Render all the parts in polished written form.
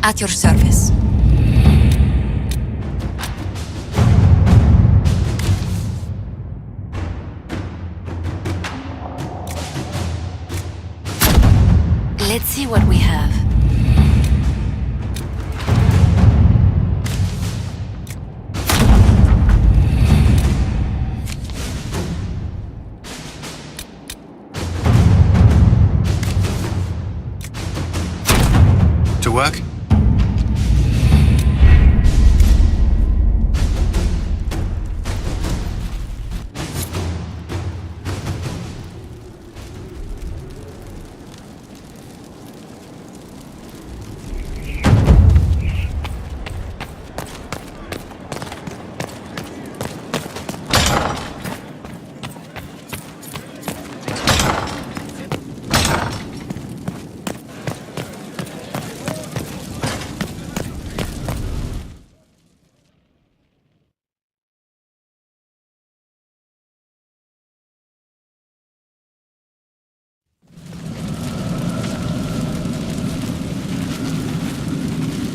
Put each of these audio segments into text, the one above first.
At your service. Let's see what we have. To work?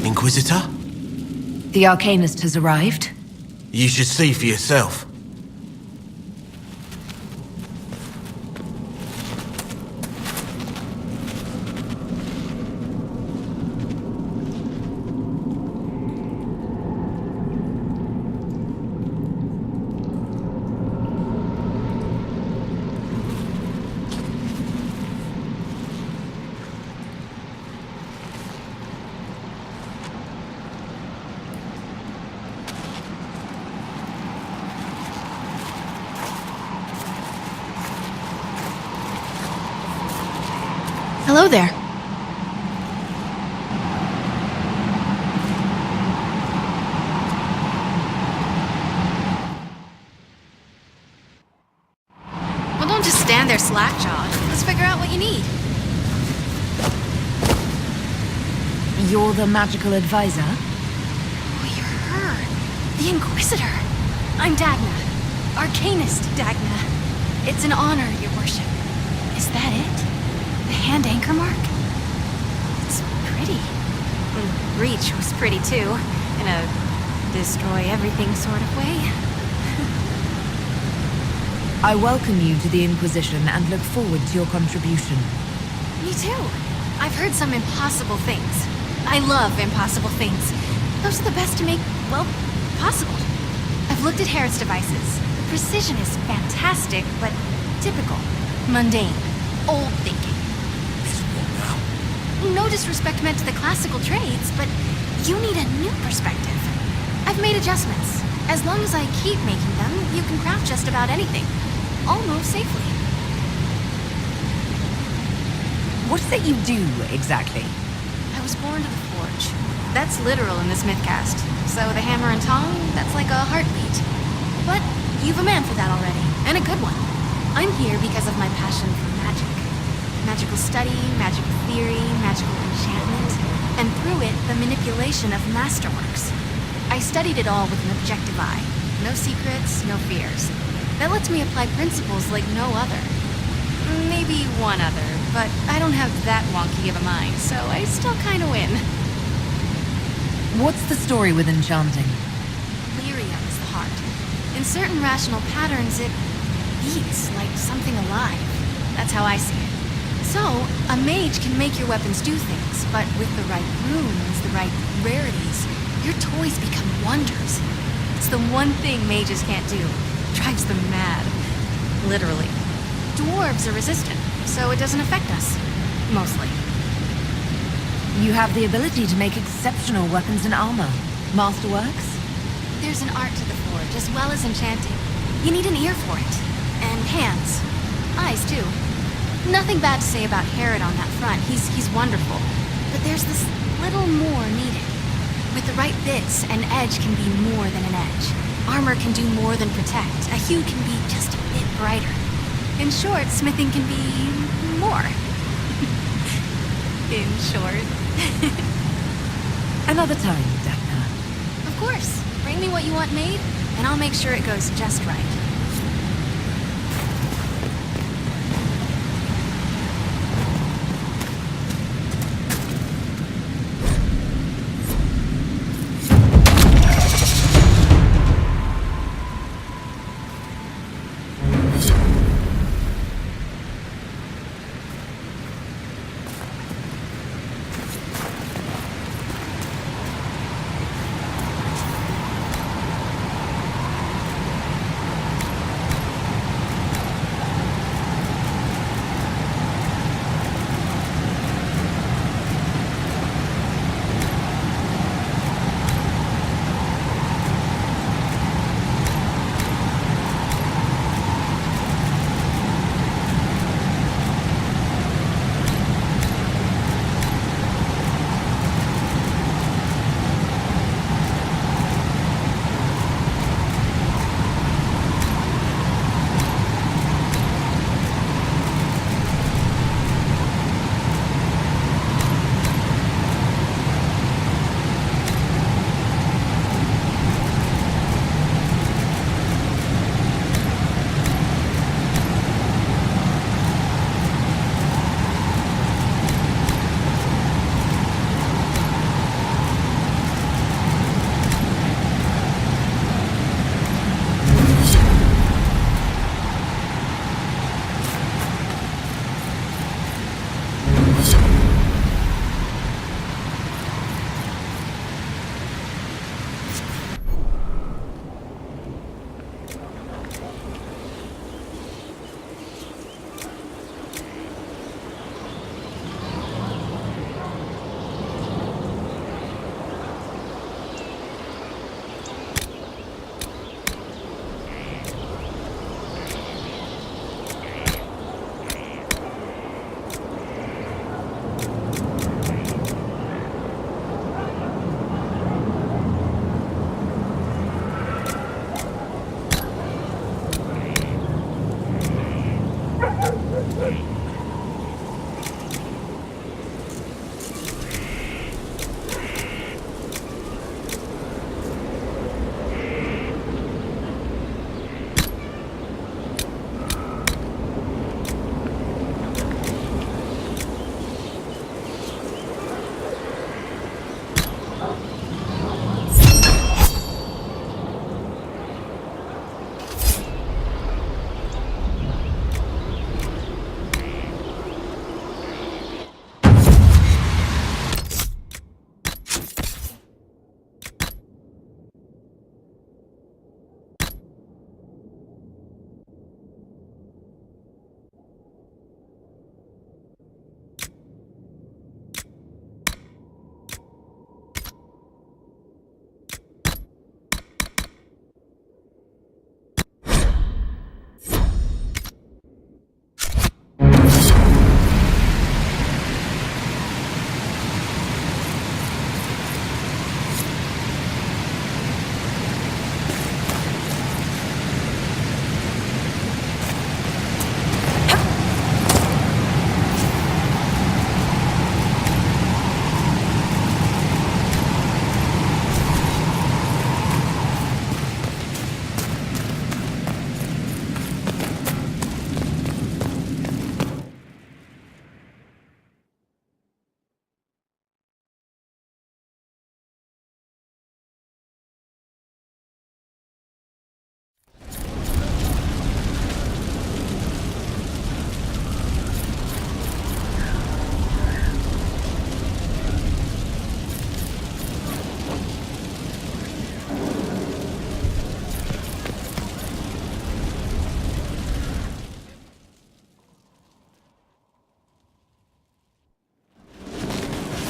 Inquisitor? The Arcanist has arrived. You should see for yourself. Hello there. Well, don't just stand there slack-jawed. Let's figure out what you need. You're the magical advisor? Oh, you're her. The Inquisitor. I'm Dagna. Arcanist Dagna. It's an honor, your worship. Is that it? The hand anchor mark? It's pretty. The breach was pretty too, in a destroy-everything sort of way. I welcome you to the Inquisition and look forward to your contribution. Me too. I've heard some impossible things. I love impossible things. Those are the best to make, well, possible. I've looked at Herod's devices. The precision is fantastic, but typical. Mundane. Old thinking. No disrespect meant to the classical trades, but you need a new perspective. I've made adjustments. As long as I keep making them, you can craft just about anything. Almost safely. What is it you do, exactly? I was born to the forge. That's literal in this mythcast. So the hammer and tong, that's like a heartbeat. But you've a man for that already, and a good one. I'm here because of my passion for magic. Magical study, magical theory, magical enchantment, and through it, the manipulation of masterworks. I studied it all with an objective eye. No secrets, no fears. That lets me apply principles like no other. Maybe one other, but I don't have that wonky of a mind, so I still kinda win. What's the story with enchanting? Lyrium is the heart. In certain rational patterns, it beats like something alive. That's how I see it. So, a mage can make your weapons do things, but with the right runes, the right rarities, your toys become wonders. It's the one thing mages can't do. Drives them mad. Literally. Dwarves are resistant, so it doesn't affect us. Mostly. You have the ability to make exceptional weapons and armor. Masterworks? There's an art to the forge, as well as enchanting. You need an ear for it. And hands. Eyes, too. Nothing bad to say about Herod on that front. He's wonderful. But there's this little more needed. With the right bits, an edge can be more than an edge. Armor can do more than protect. A hue can be just a bit brighter. In short, smithing can be more. In short. Another time, Dagna. Of course. Bring me what you want made, and I'll make sure it goes just right.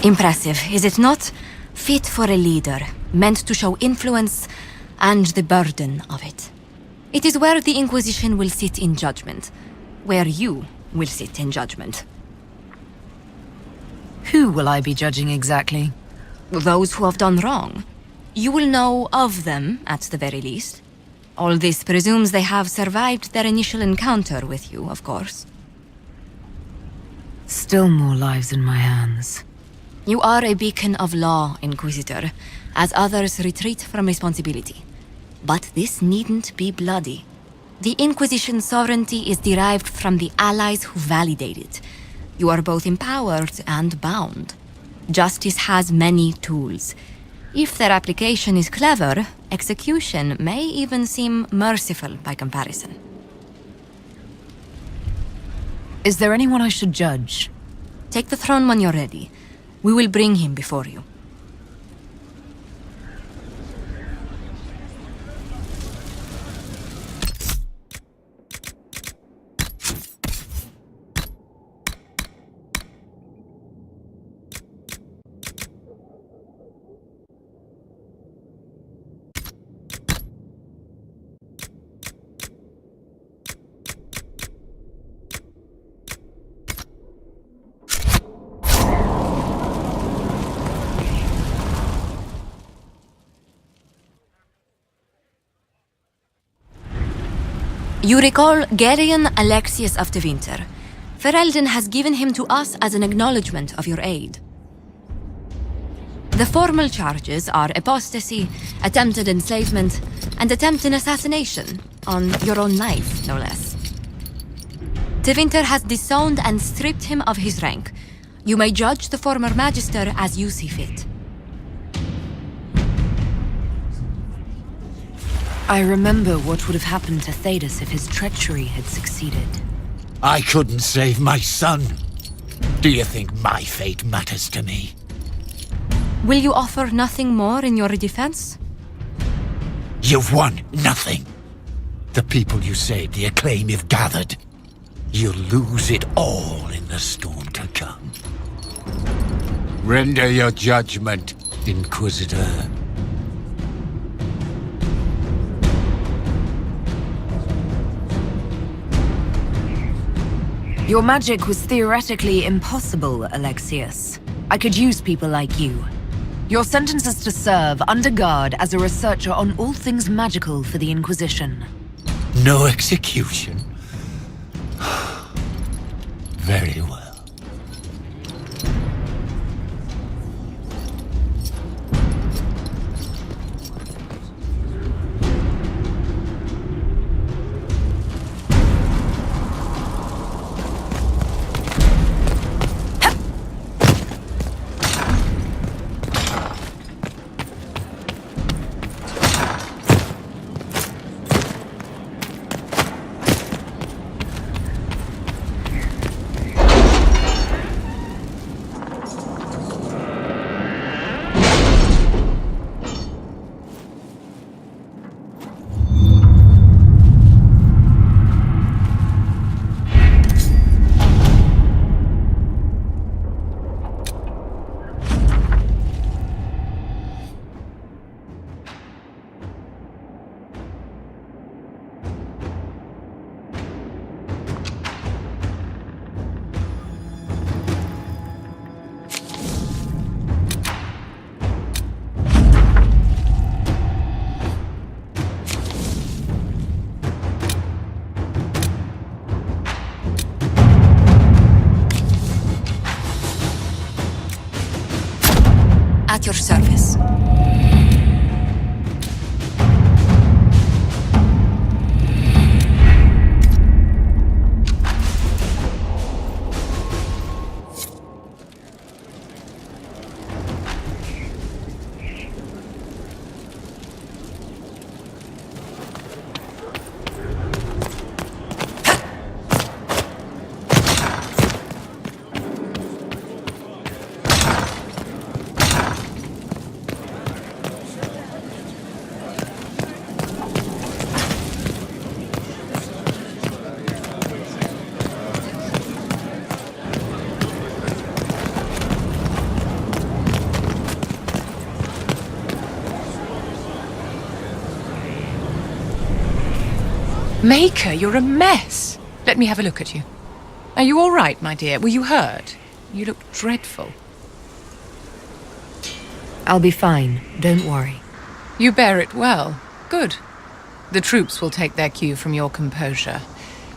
Impressive, is it not? Fit for a leader, meant to show influence and the burden of it. It is where the Inquisition will sit in judgment, where you will sit in judgment. Who will I be judging exactly? Those who have done wrong. You will know of them, at the very least. All this presumes they have survived their initial encounter with you, of course. Still more lives in my hands. You are a beacon of law, Inquisitor, as others retreat from responsibility. But this needn't be bloody. The Inquisition's sovereignty is derived from the allies who validate it. You are both empowered and bound. Justice has many tools. If their application is clever, execution may even seem merciful by comparison. Is there anyone I should judge? Take the throne when you're ready. We will bring him before you. You recall Gerion Alexius of the Winter. Ferelden has given him to us as an acknowledgement of your aid. The formal charges are apostasy, attempted enslavement, and attempted assassination, on your own life, no less. De Winter has disowned and stripped him of his rank. You may judge the former magister as you see fit. I remember what would have happened to Thedas if his treachery had succeeded. I couldn't save my son. Do you think my fate matters to me? Will you offer nothing more in your defense? You've won nothing. The people you saved, the acclaim you've gathered. You'll lose it all in the storm to come. Render your judgment, Inquisitor. Your magic was theoretically impossible, Alexius. I could use people like you. Your sentence is to serve under guard as a researcher on all things magical for the Inquisition. No execution? Very well. At your service. Maker, you're a mess. Let me have a look at you. Are you all right, my dear? Were you hurt? You look dreadful. I'll be fine. Don't worry. You bear it well. Good. The troops will take their cue from your composure.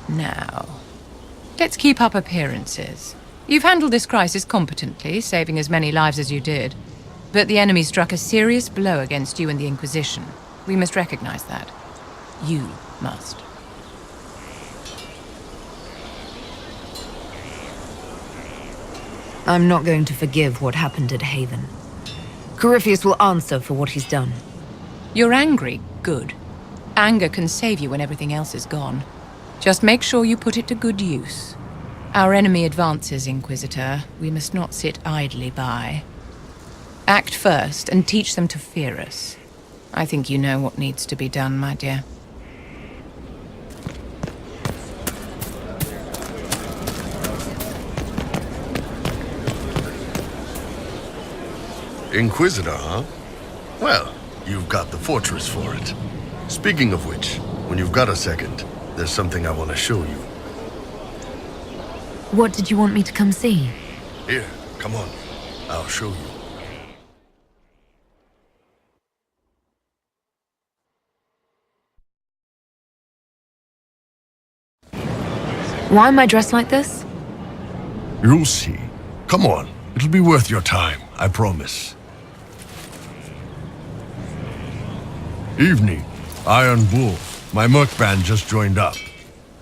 Now, let's keep up appearances. You've handled this crisis competently, saving as many lives as you did. But the enemy struck a serious blow against you and the Inquisition. We must recognize that. You must. I'm not going to forgive what happened at Haven. Corypheus will answer for what he's done. You're angry? Good. Anger can save you when everything else is gone. Just make sure you put it to good use. Our enemy advances, Inquisitor. We must not sit idly by. Act first and teach them to fear us. I think you know what needs to be done, my dear. Inquisitor, huh? Well, you've got the fortress for it. Speaking of which, when you've got a second, there's something I want to show you. What did you want me to come see? Here, come on. I'll show you. Why am I dressed like this? You'll see. Come on. It'll be worth your time, I promise. Evening. Iron Bull. My merc band just joined up.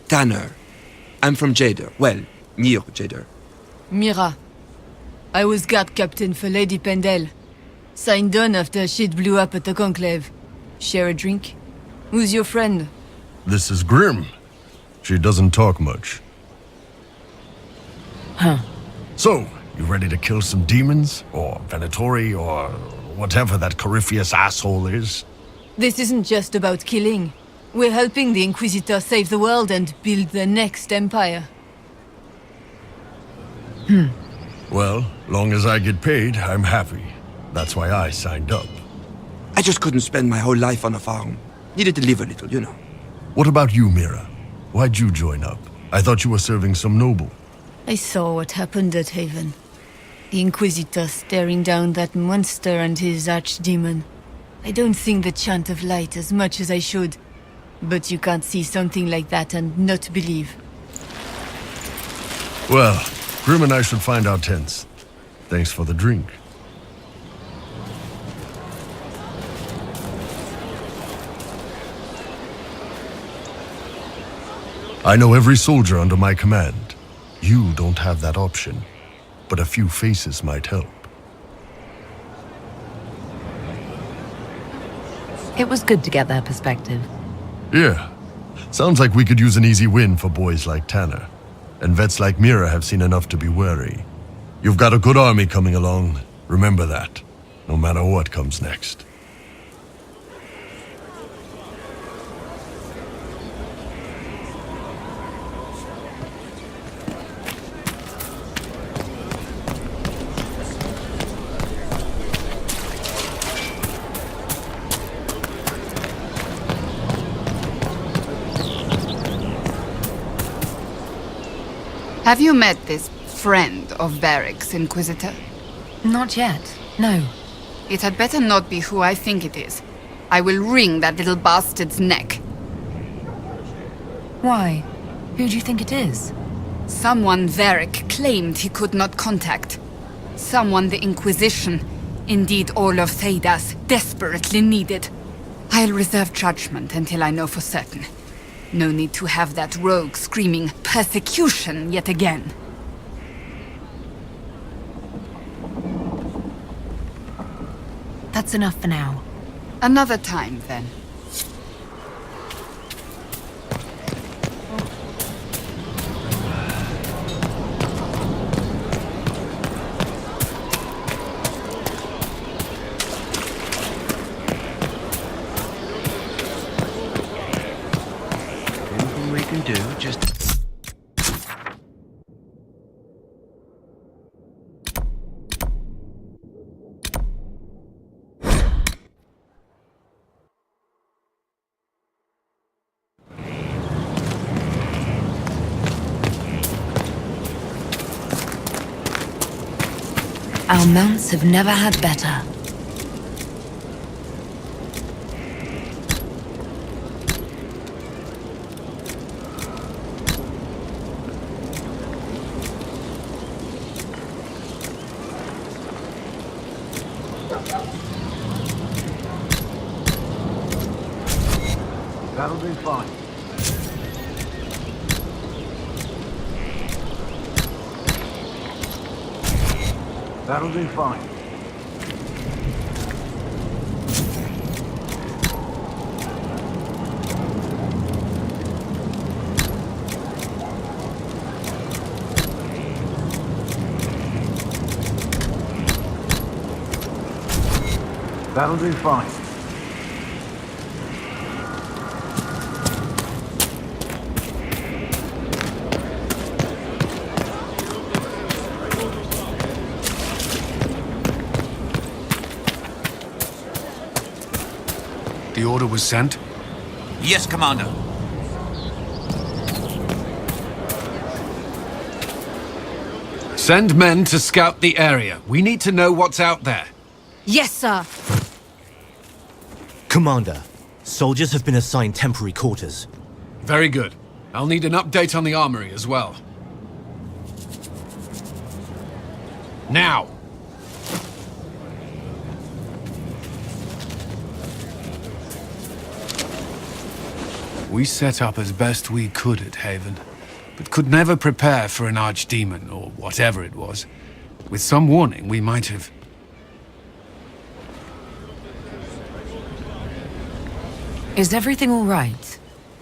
Tanner. I'm from Jader. Well, near Jader. Mira. I was guard captain for Lady Pendel. Signed on after shit blew up at the Conclave. Share a drink? Who's your friend? This is Grim. She doesn't talk much. Huh. So, you ready to kill some demons? Or Venatori? Or whatever that Corypheus asshole is? This isn't just about killing. We're helping the Inquisitor save the world and build the next empire. Well, long as I get paid, I'm happy. That's why I signed up. I just couldn't spend my whole life on a farm. Needed to live a little, you know. What about you, Mira? Why'd you join up? I thought you were serving some noble. I saw what happened at Haven. The Inquisitor staring down that monster and his archdemon. I don't sing the chant of light as much as I should. But you can't see something like that and not believe. Well, Grim and I should find our tents. Thanks for the drink. I know every soldier under my command. You don't have that option, but a few faces might help. It was good to get their perspective. Yeah. Sounds like we could use an easy win for boys like Tanner. And vets like Mira have seen enough to be wary. You've got a good army coming along. Remember that, no matter what comes next. Have you met this friend of Barrick's, Inquisitor? Not yet. No. It had better not be who I think it is. I will wring that little bastard's neck. Why? Who do you think it is? Someone Varric claimed he could not contact. Someone the Inquisition, indeed all of Theidas, desperately needed. I'll reserve judgment until I know for certain. No need to have that rogue screaming persecution yet again. That's enough for now. Another time, then. Anything we can do, just... Our mounts have never had better. That'll be fine. That'll be fine. That'll be fine. The order was sent? Yes, Commander. Send men to scout the area. We need to know what's out there. Yes, sir. Commander, soldiers have been assigned temporary quarters. Very good. I'll need an update on the armory as well. Now! We set up as best we could at Haven, but could never prepare for an archdemon, or whatever it was. With some warning, we might have... Is everything all right?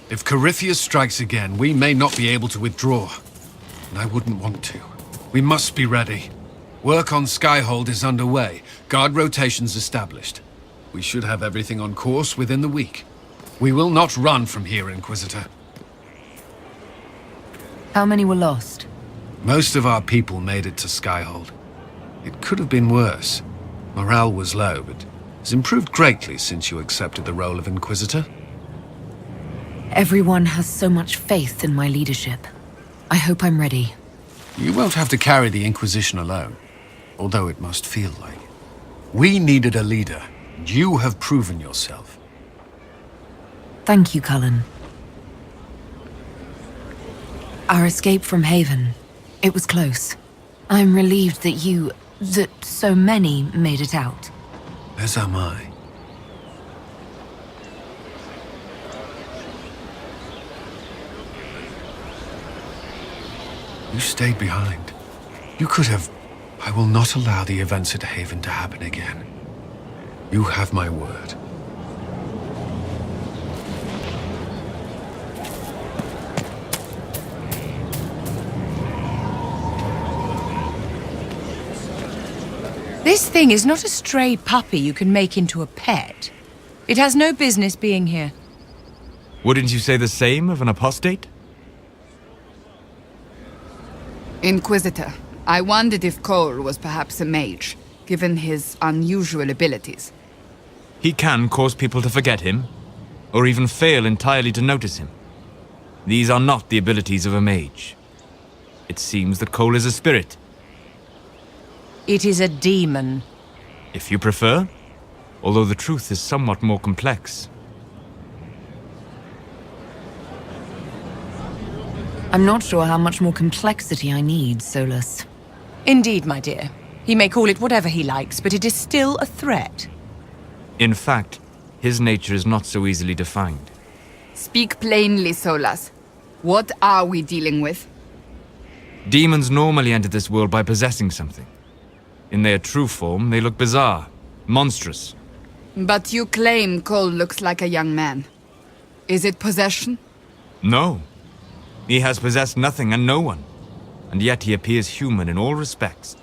If Corypheus strikes again, we may not be able to withdraw. And I wouldn't want to. We must be ready. Work on Skyhold is underway. Guard rotations established. We should have everything on course within the week. We will not run from here, Inquisitor. How many were lost? Most of our people made it to Skyhold. It could have been worse. Morale was low, but has improved greatly since you accepted the role of Inquisitor. Everyone has so much faith in my leadership. I hope I'm ready. You won't have to carry the Inquisition alone, although it must feel like. We needed a leader, and you have proven yourself. Thank you, Cullen. Our escape from Haven, it was close. I'm relieved that so many made it out. As am I. You stayed behind. You could have... I will not allow the events at Haven to happen again. You have my word. This thing is not a stray puppy you can make into a pet. It has no business being here. Wouldn't you say the same of an apostate? Inquisitor, I wondered if Cole was perhaps a mage, given his unusual abilities. He can cause people to forget him, or even fail entirely to notice him. These are not the abilities of a mage. It seems that Cole is a spirit. It is a demon. If you prefer, although the truth is somewhat more complex. I'm not sure how much more complexity I need, Solus. Indeed, my dear. He may call it whatever he likes, but it is still a threat. In fact, his nature is not so easily defined. Speak plainly, Solas. What are we dealing with? Demons normally enter this world by possessing something. In their true form, they look bizarre, monstrous. But you claim Cole looks like a young man. Is it possession? No. He has possessed nothing and no one. And yet he appears human in all respects.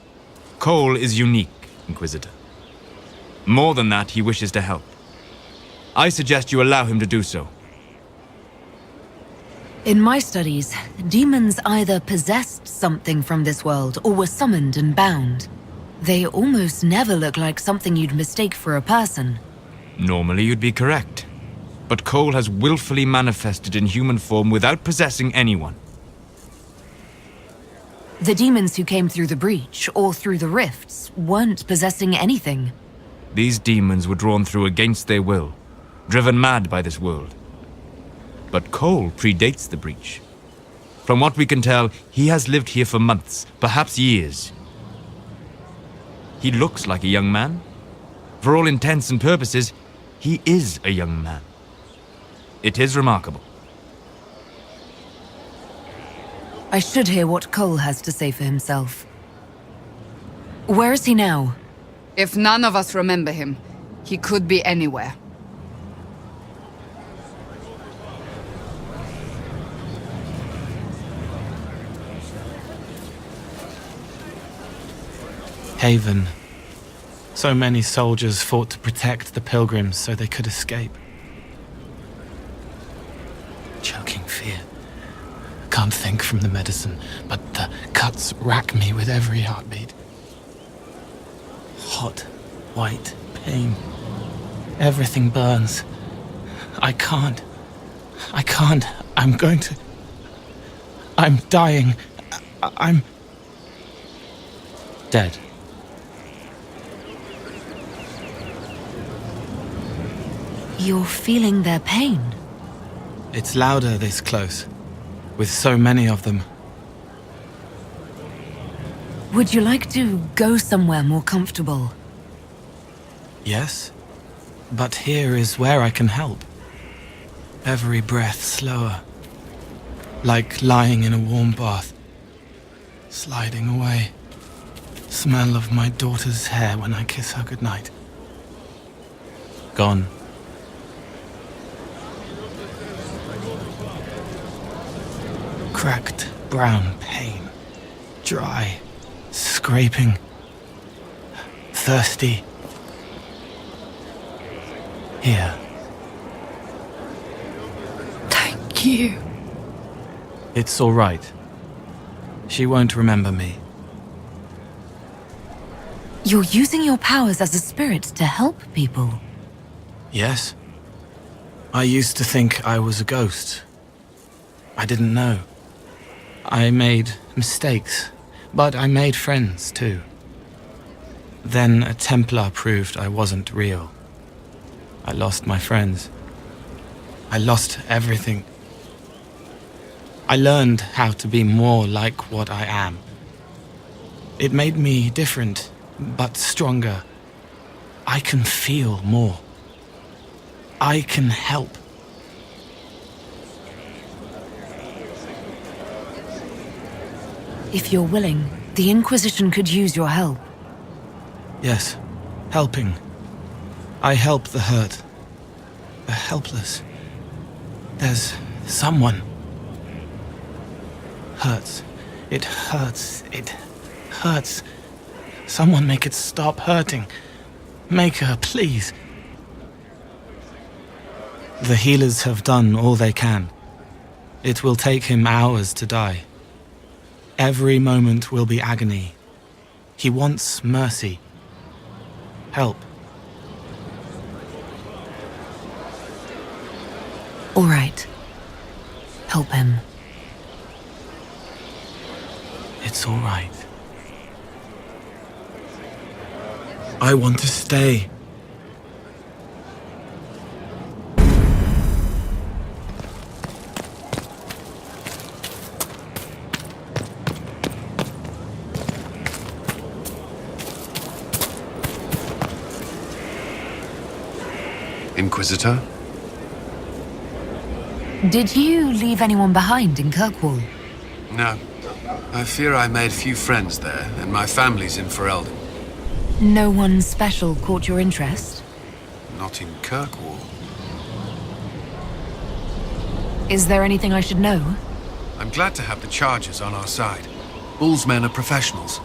Cole is unique, Inquisitor. More than that, he wishes to help. I suggest you allow him to do so. In my studies, demons either possessed something from this world or were summoned and bound. They almost never look like something you'd mistake for a person. Normally you'd be correct. But Cole has willfully manifested in human form without possessing anyone. The demons who came through the breach, or through the rifts, weren't possessing anything. These demons were drawn through against their will, driven mad by this world. But Cole predates the breach. From what we can tell, he has lived here for months, perhaps years. He looks like a young man. For all intents and purposes, he is a young man. It is remarkable. I should hear what Cole has to say for himself. Where is he now? If none of us remember him, he could be anywhere. Haven. So many soldiers fought to protect the pilgrims so they could escape. Choking fear. Can't think from the medicine, but the cuts rack me with every heartbeat. Hot, white pain. Everything burns. I can't. I'm going to... I'm dying. I'm... dead. You're feeling their pain? It's louder this close, with so many of them. Would you like to go somewhere more comfortable? Yes, but here is where I can help. Every breath slower, like lying in a warm bath, sliding away. Smell of my daughter's hair when I kiss her goodnight. Gone. Cracked brown pain, dry, scraping, thirsty. Here. Thank you. It's all right. She won't remember me. You're using your powers as a spirit to help people. Yes. I used to think I was a ghost. I didn't know. I made mistakes, but I made friends too. Then a Templar proved I wasn't real. I lost my friends. I lost everything. I learned how to be more like what I am. It made me different, but stronger. I can feel more. I can help. If you're willing, the Inquisition could use your help. Yes, helping. I help the hurt, the helpless. There's someone. Hurts. It hurts. It hurts. Someone make it stop hurting. Make her, please. The healers have done all they can. It will take him hours to die. Every moment will be agony. He wants mercy. Help. All right. Help him. It's all right. I want to stay. Inquisitor? Did you leave anyone behind in Kirkwall? No. I fear I made few friends there, and my family's in Ferelden. No one special caught your interest? Not in Kirkwall. Is there anything I should know? I'm glad to have the Chargers on our side. Bull's men are professionals,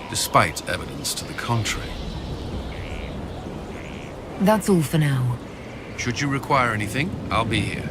despite evidence to the contrary. That's all for now. Should you require anything, I'll be here.